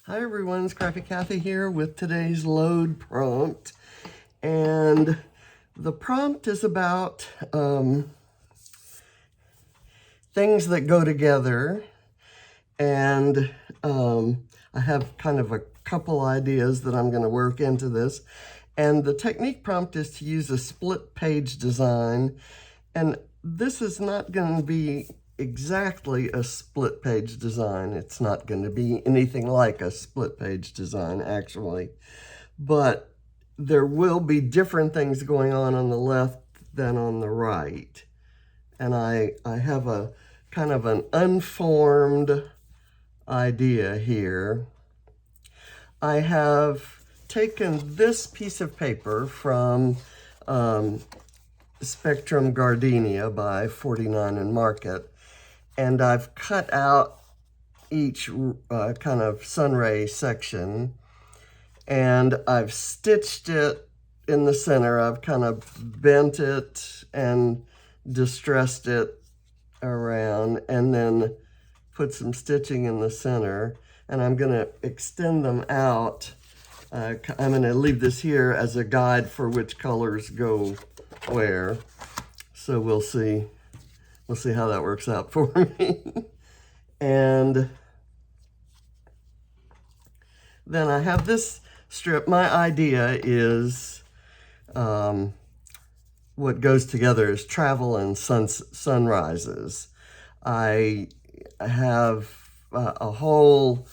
Hi everyone, it's Scrappy Kathy here with today's load prompt. And the prompt is about things that go together. And I have kind of a couple ideas that I'm going to work into this. And the technique prompt is to use a split page design. And this is not going to be exactly a split page design. It's not going to be anything like a split page design, actually. But there will be different things going on the left than on the right. And I have a kind of an unformed idea here. I have taken this piece of paper from Spectrum Gardenia by 49 and Market, and I've cut out each kind of sunray section, and I've stitched it in the center. I've kind of bent it and distressed it around, and then put some stitching in the center, and I'm going to extend them out. I'm going to leave this here as a guide for which colors go where. So we'll see how that works out for me. And then I have this strip. My idea is what goes together is travel and sunrises. I have a whole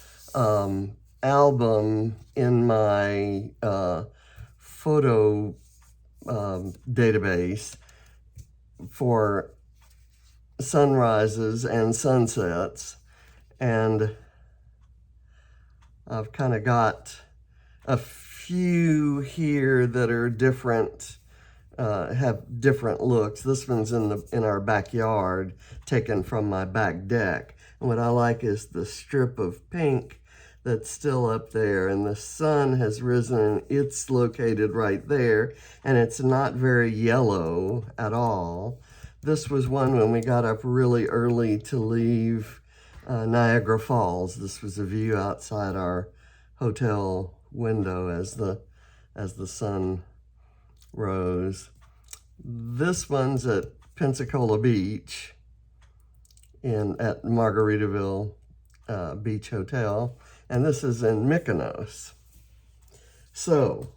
album in my photo database for sunrises and sunsets, and I've kind of got a few here that are different, have different looks. This one's in our backyard, taken from my back deck. And what I like is the strip of pink that's still up there, and the sun has risen. It's located right there, and it's not very yellow at all. This was one when we got up really early to leave Niagara Falls. This was a view outside our hotel window as the sun rose. This one's at Pensacola Beach at Margaritaville Beach Hotel, and this is in Mykonos. So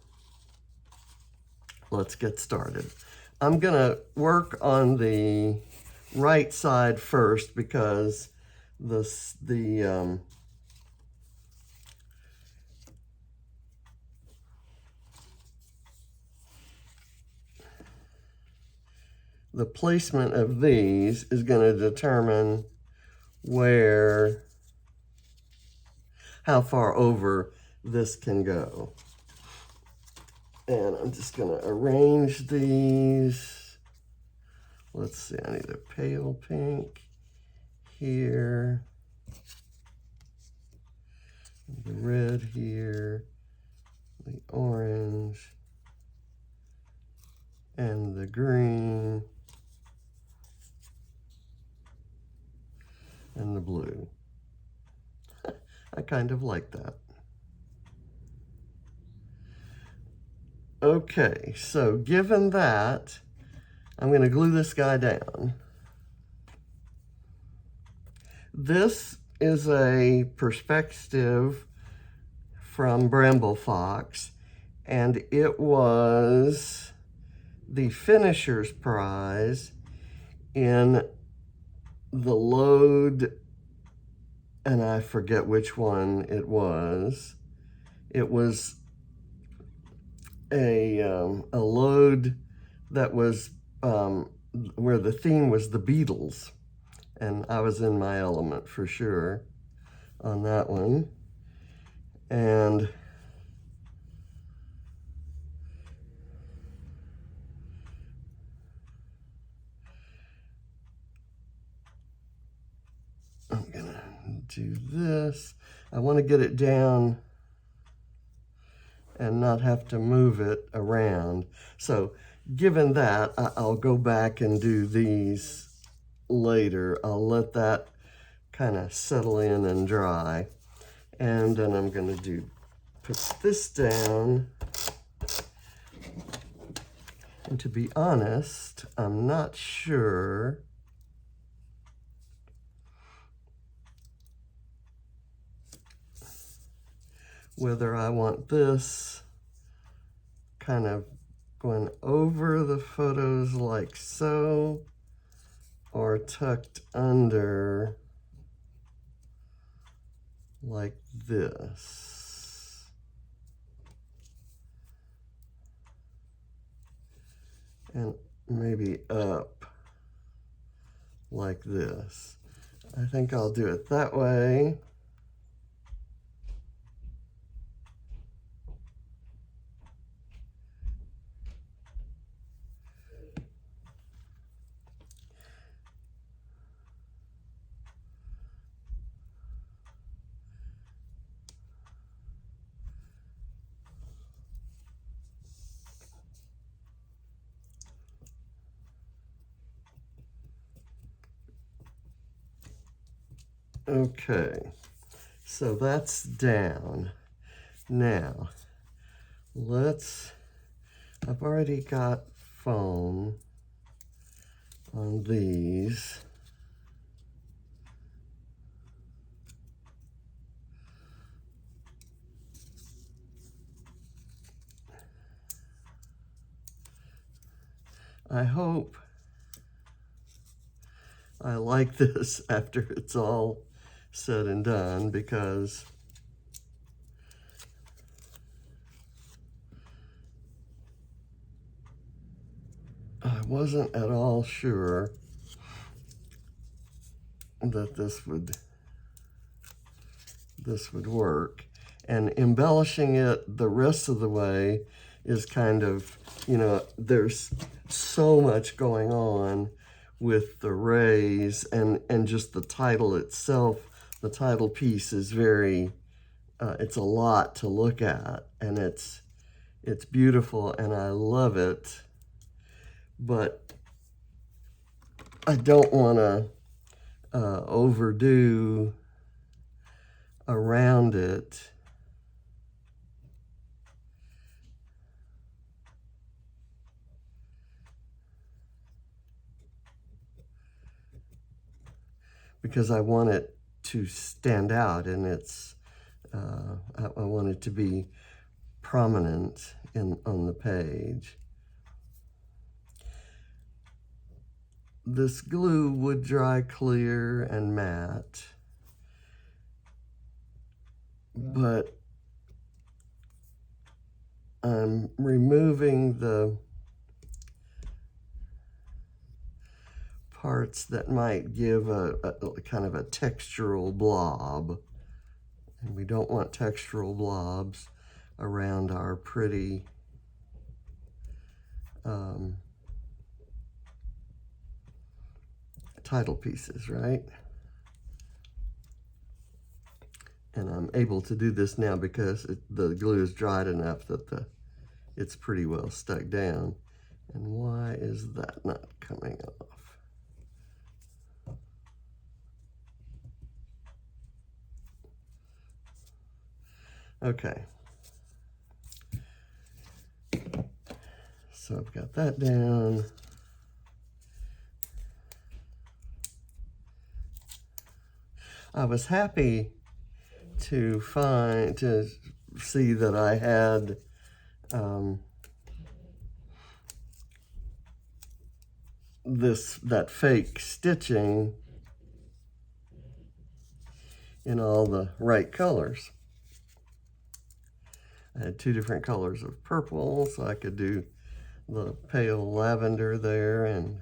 let's get started. I'm gonna work on the right side first because the placement of these is going to determine how far over this can go. And I'm just going to arrange these. Let's see, I need a pale pink here, the red here, the orange, and the green, and the blue. I kind of like that. Okay, so given that, I'm going to glue this guy down. This is a Perspextive from Bramble Fox, and it was the finisher's prize in the load, and I forget which one it was. It was a load that was where the theme was the Beatles, and I was in my element for sure on that one. And I'm gonna do this. I want to get it down and not have to move it around. So given that, I'll go back and do these later. I'll let that kind of settle in and dry. And then I'm going to put this down. And to be honest, I'm not sure whether I want this kind of going over the photos like so, or tucked under like this. And maybe up like this. I think I'll do it that way. Okay, so that's down. Now, I've already got foam on these. I hope I like this after it's all said and done, because I wasn't at all sure that this would work. And embellishing it the rest of the way is kind of, you know, there's so much going on with the rays, and just the title itself. The title piece is very, it's a lot to look at, and it's beautiful and I love it, but I don't want to overdo around it. Because I want it to stand out, and it's, I want it to be prominent on the page. This glue would dry clear and matte, but I'm removing the parts that might give a kind of a textural blob, and we don't want textural blobs around our pretty title pieces, right? And I'm able to do this now because the glue is dried enough that it's pretty well stuck down. And why is that not coming off? Okay. So I've got that down. I was happy to see that I had that fake stitching in all the right colors. I had 2 different colors of purple, so I could do the pale lavender there, and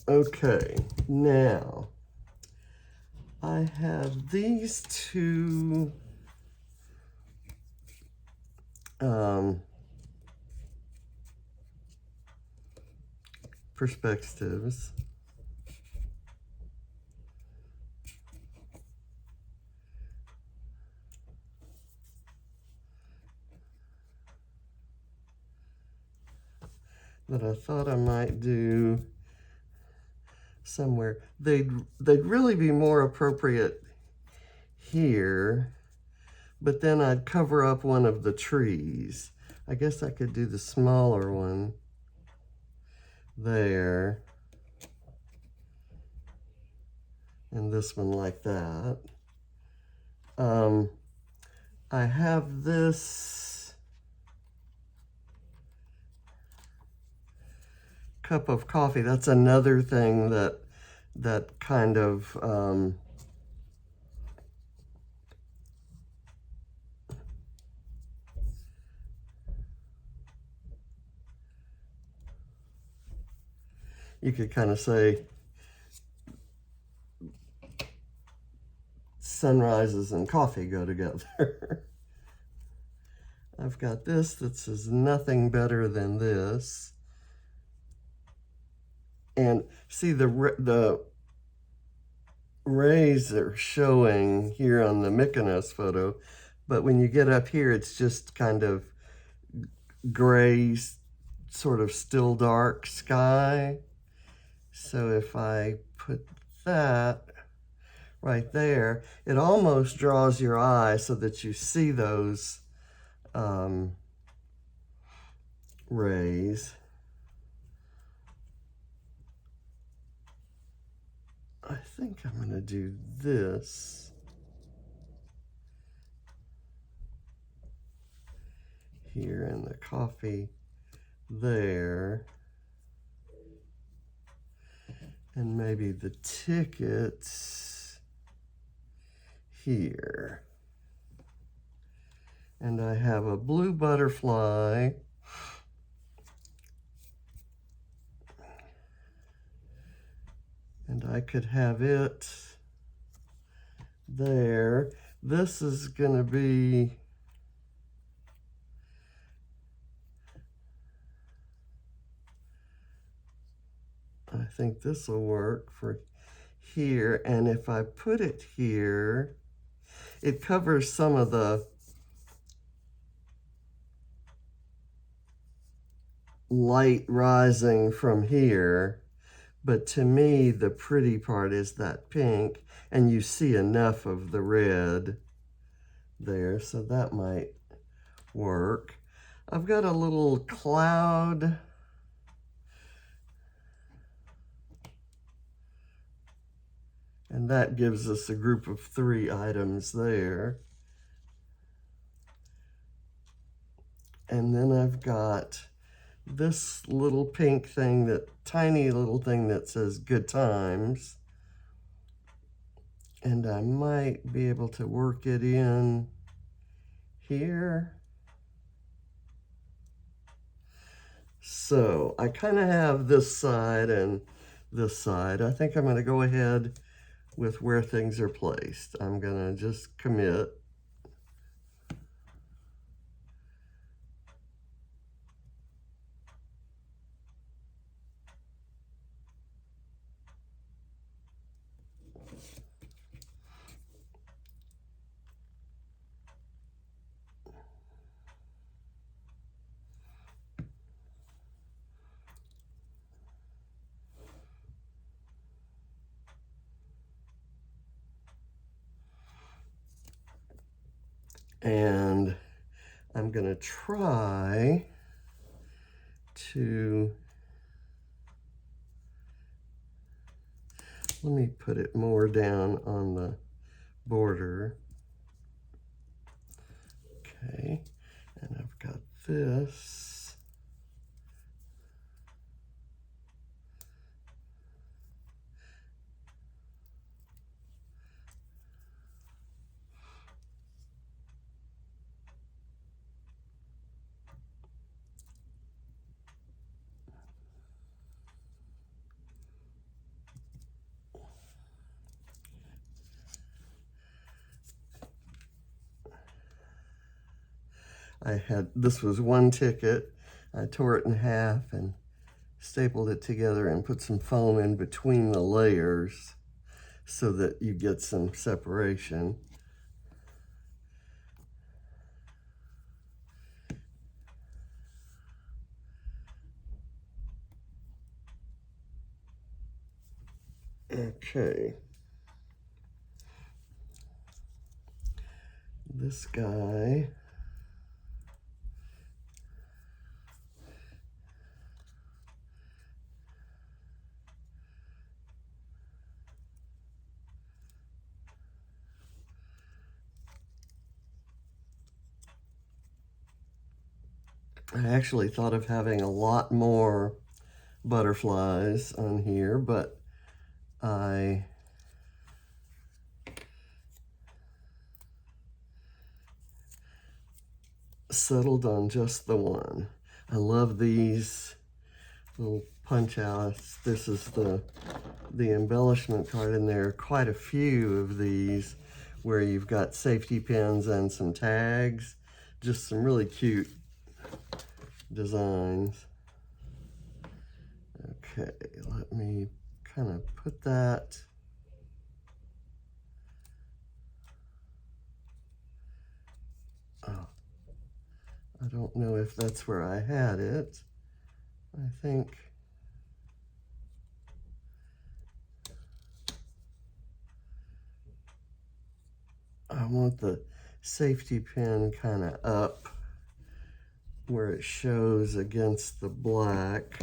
okay, now I have these 2 Perspectives. That I thought I might do somewhere. They'd really be more appropriate here, but then I'd cover up one of the trees. I guess I could do the smaller one there, and this one like that. I have this cup of coffee. That's another thing that kind of you could kind of say sunrises and coffee go together. I've got this that says nothing better than this. And see the rays are showing here on the Mykonos photo, but when you get up here, it's just kind of gray, sort of still dark sky. So if I put that right there, it almost draws your eye so that you see those rays. I think I'm going to do this here and the coffee there. And maybe the tickets here. And I have a blue butterfly. And I could have it there. This is going to be I think this will work for here. And if I put it here, it covers some of the light rising from here. But to me, the pretty part is that pink, and you see enough of the red there, so that might work. I've got a little cloud. And that gives us a group of 3 items there. And then I've got this little pink thing, that tiny little thing that says good times. And I might be able to work it in here. So I kind of have this side and this side. I think I'm going to go ahead with where things are placed. I'm going to just commit. And I'm going to try to, let me put it more down on the border. Okay, and I've got this. This was one ticket. I tore it in half and stapled it together and put some foam in between the layers so that you get some separation. Okay. This guy. I actually thought of having a lot more butterflies on here, but I settled on just the one. I love these little punch outs. This is the embellishment card, and there are quite a few of these where you've got safety pins and some tags. Just some really cute designs. Okay, let me kind of put that. Oh, I don't know if that's where I had it. I think I want the safety pin kind of up where it shows against the black.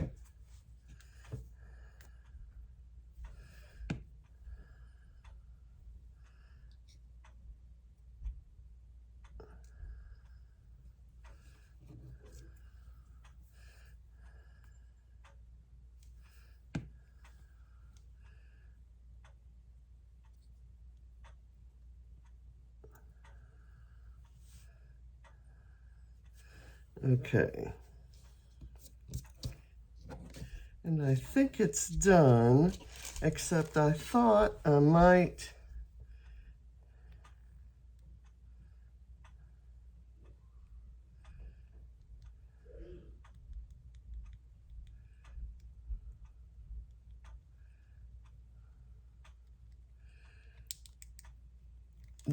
Okay. And I think it's done, except I thought I might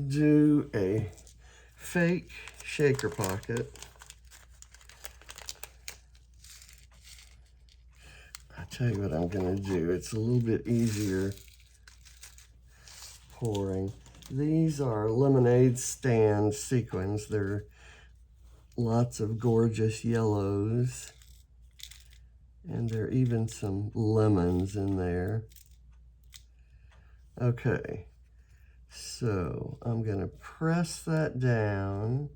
do a fake shaker pocket. I'll tell you what I'm going to do. It's a little bit easier pouring. These are lemonade stand sequins. They're lots of gorgeous yellows, and there are even some lemons in there. Okay, so I'm going to press that down.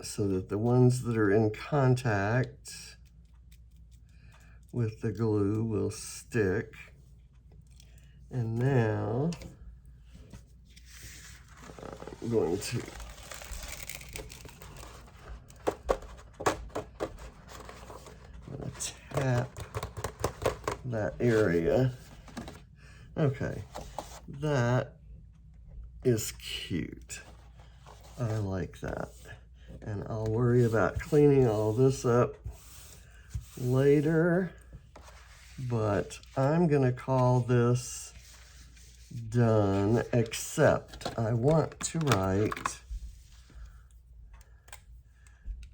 So that the ones that are in contact with the glue will stick. And now I'm going to tap that area. Okay, that is cute. I like that. And I'll worry about cleaning all this up later, but I'm gonna call this done, except I want to write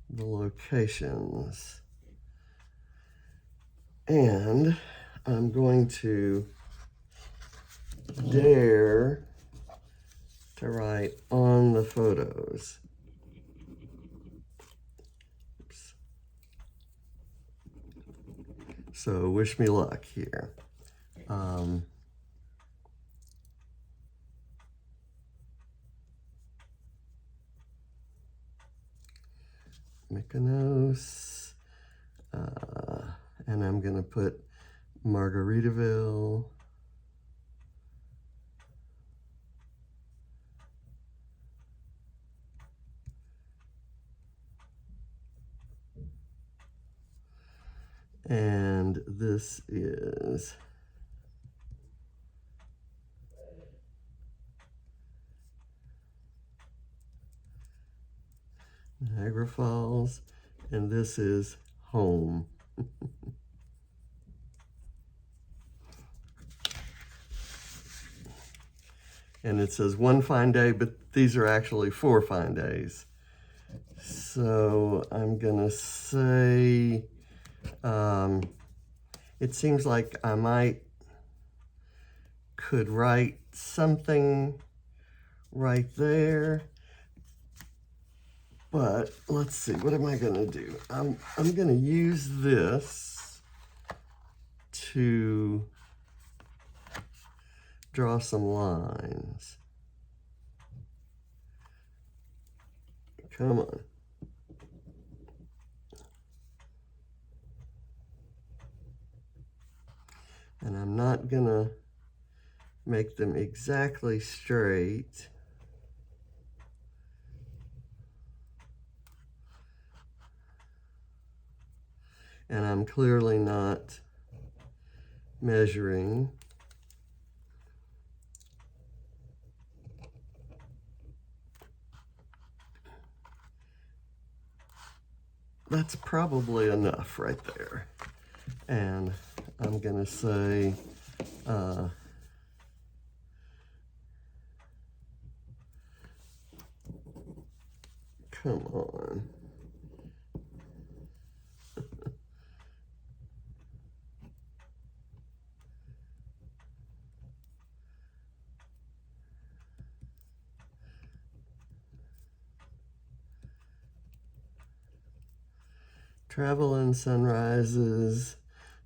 the locations. And I'm going to dare to write on the photos. Oops. So wish me luck here. Mykonos, and I'm gonna put Margaritaville. And this is Niagara Falls, and this is home. And it says one fine day, but these are actually 4 fine days. So I'm gonna say, it seems like I could write something right there, but let's see, what am I gonna do? I'm gonna use this to draw some lines. Come on. And I'm not gonna make them exactly straight. And I'm clearly not measuring. That's probably enough right there. And I'm gonna say, come on. Travel and sunrises,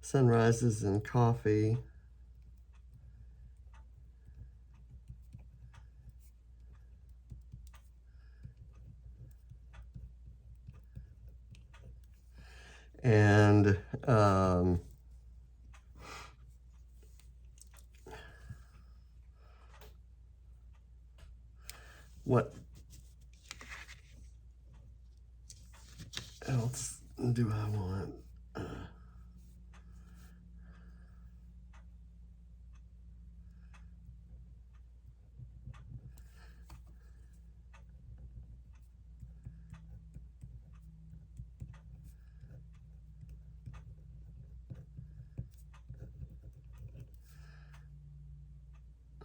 sunrises and coffee. And what else do I want?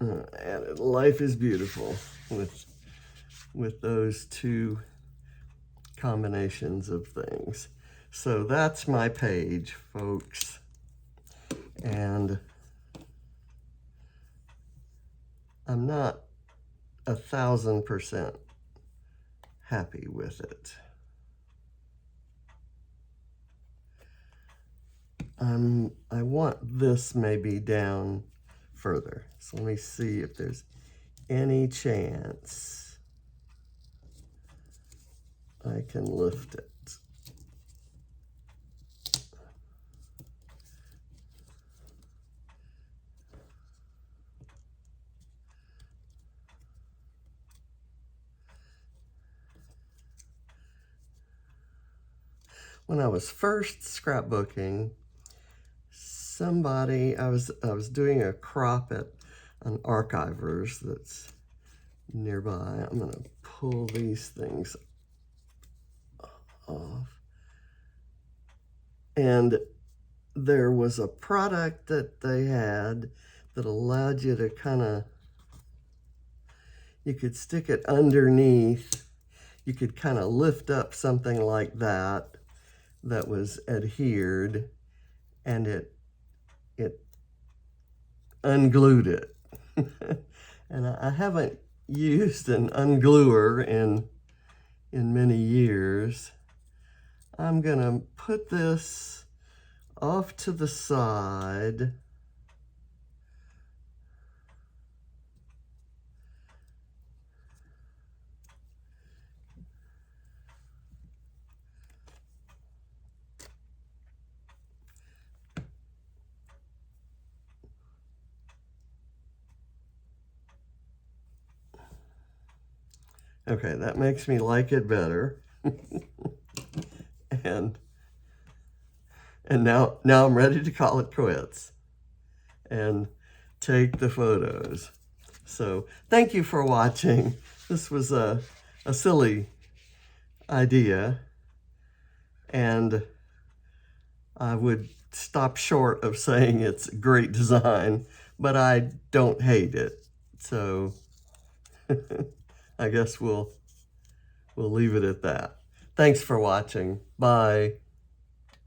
And life is beautiful with those two combinations of things. So that's my page, folks. And I'm not 1,000% happy with it. I want this maybe down further. So let me see if there's any chance I can lift it. When I was first scrapbooking, I was doing a crop at an archiver's that's nearby. I'm gonna pull these things off. And there was a product that they had that allowed you to you could stick it underneath. You could kind of lift up something like that was adhered, and it unglued it. And I haven't used an ungluer in many years. I'm gonna put this off to the side. Okay, that makes me like it better. and now I'm ready to call it quits and take the photos. So thank you for watching. This was a silly idea, and I would stop short of saying it's great design, but I don't hate it. So I guess we'll leave it at that. Thanks for watching. Bye.